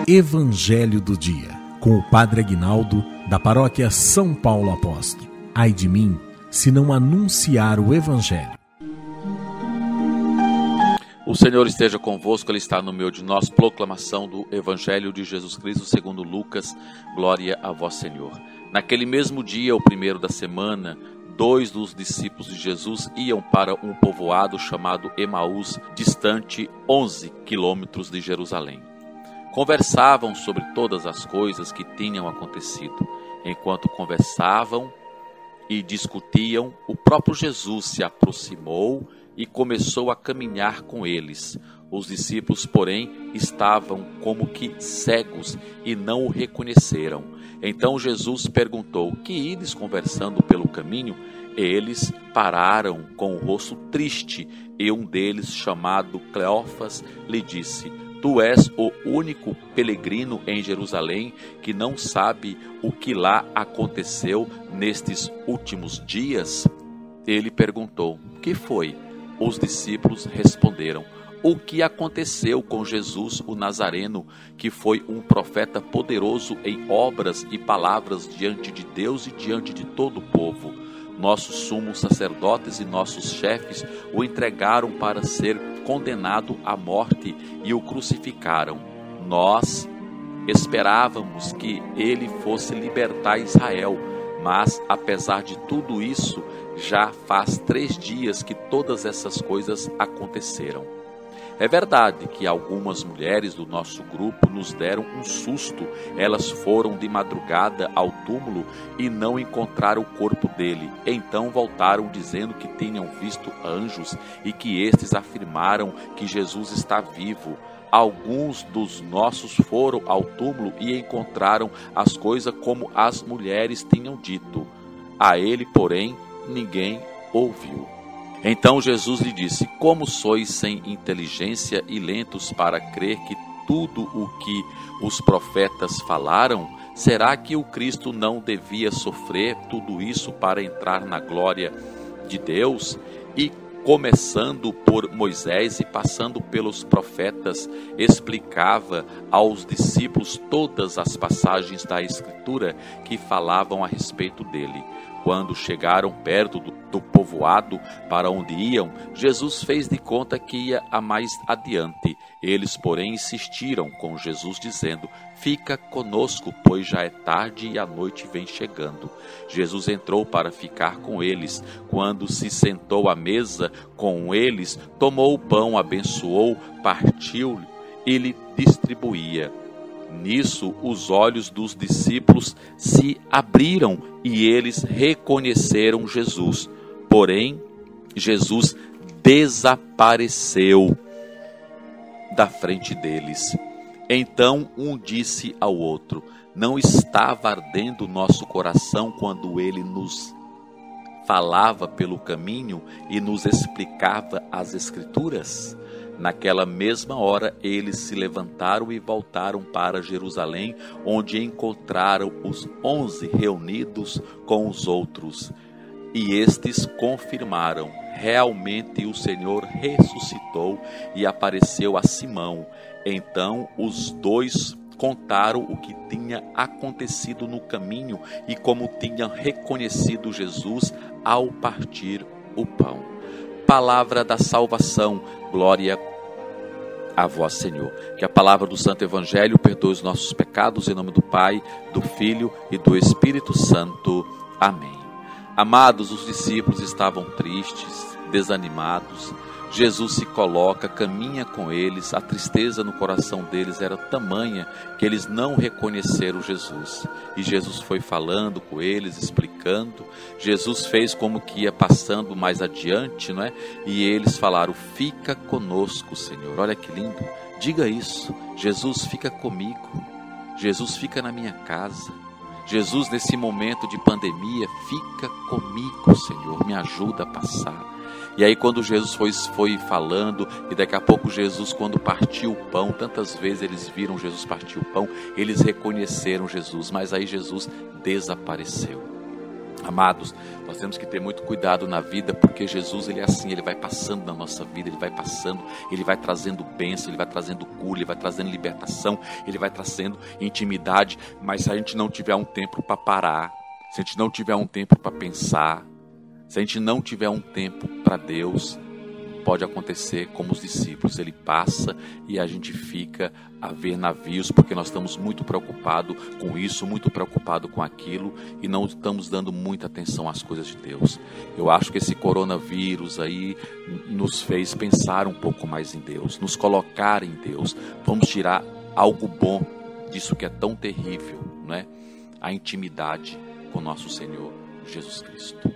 Evangelho do Dia, com o Padre Aguinaldo, da Paróquia São Paulo Apóstolo. Ai de mim, se não anunciar o Evangelho. O Senhor esteja convosco, Ele está no meio de nós. Proclamação do Evangelho de Jesus Cristo segundo Lucas. Glória a vós, Senhor. Naquele mesmo dia, o primeiro da semana, 2 dos discípulos de Jesus iam para um povoado chamado Emaús, distante 11 quilômetros de Jerusalém. Conversavam sobre todas as coisas que tinham acontecido. Enquanto conversavam e discutiam, o próprio Jesus se aproximou e começou a caminhar com eles. Os discípulos, porém, estavam como que cegos e não o reconheceram. Então Jesus perguntou: que ides conversando pelo caminho? Eles pararam com o rosto triste, e um deles, chamado Cleófas, lhe disse: tu és o único peregrino em Jerusalém que não sabe o que lá aconteceu nestes últimos dias? Ele perguntou: que foi? Os discípulos responderam: o que aconteceu com Jesus o Nazareno, que foi um profeta poderoso em obras e palavras diante de Deus e diante de todo o povo. Nossos sumos sacerdotes e nossos chefes o entregaram para ser condenado à morte e o crucificaram. Nós esperávamos que ele fosse libertar Israel, mas apesar de tudo isso, já faz 3 dias que todas essas coisas aconteceram. É verdade que algumas mulheres do nosso grupo nos deram um susto. Elas foram de madrugada ao túmulo e não encontraram o corpo dele. Então voltaram dizendo que tinham visto anjos e que estes afirmaram que Jesus está vivo. Alguns dos nossos foram ao túmulo e encontraram as coisas como as mulheres tinham dito. A ele, porém, ninguém ouviu. Então Jesus lhe disse: como sois sem inteligência e lentos para crer que tudo o que os profetas falaram? Será que o Cristo não devia sofrer tudo isso para entrar na glória de Deus? E começando por Moisés e passando pelos profetas, explicava aos discípulos todas as passagens da Escritura que falavam a respeito dele. Quando chegaram perto do povoado para onde iam, Jesus fez de conta que ia a mais adiante. Eles, porém, insistiram com Jesus, dizendo: fica conosco, pois já é tarde e a noite vem chegando. Jesus entrou para ficar com eles. Quando se sentou à mesa com eles, tomou o pão, abençoou, partiu e lhe distribuía. Nisso, os olhos dos discípulos se abriram e eles reconheceram Jesus. Porém, Jesus desapareceu da frente deles. Então um disse ao outro: não estava ardendo nosso coração quando ele nos falava pelo caminho e nos explicava as Escrituras? Naquela mesma hora, eles se levantaram e voltaram para Jerusalém, onde encontraram os 11 reunidos com os outros. E estes confirmaram: realmente o Senhor ressuscitou e apareceu a Simão. Então os 2 contaram o que tinha acontecido no caminho e como tinham reconhecido Jesus ao partir o pão. Palavra da salvação. Glória a vós, Senhor. Que a palavra do Santo Evangelho perdoe os nossos pecados, em nome do Pai, do Filho e do Espírito Santo. Amém. Amados, os discípulos estavam tristes, desanimados. Jesus se coloca, caminha com eles. A tristeza no coração deles era tamanha que eles não reconheceram Jesus. E Jesus foi falando com eles, explicando. Jesus fez como que ia passando mais adiante, não é? E eles falaram: fica conosco, Senhor. Olha que lindo. Diga isso: Jesus fica comigo. Jesus fica na minha casa. Jesus, nesse momento de pandemia, fica comigo, Senhor. Me ajuda a passar. E aí quando Jesus foi falando, e daqui a pouco Jesus, quando partiu o pão, tantas vezes eles viram Jesus partir o pão, eles reconheceram Jesus, mas aí Jesus desapareceu. Amados, nós temos que ter muito cuidado na vida, porque Jesus, ele é assim, ele vai passando na nossa vida, ele vai passando, ele vai trazendo bênção, ele vai trazendo cura, ele vai trazendo libertação, ele vai trazendo intimidade, mas se a gente não tiver um tempo para parar, se a gente não tiver um tempo para pensar, se a gente não tiver um tempo para Deus, pode acontecer como os discípulos, ele passa e a gente fica a ver navios, porque nós estamos muito preocupados com isso, muito preocupados com aquilo e não estamos dando muita atenção às coisas de Deus. Eu acho que esse coronavírus aí nos fez pensar um pouco mais em Deus, nos colocar em Deus. Vamos tirar algo bom disso que é tão terrível, não é? A intimidade com nosso Senhor Jesus Cristo.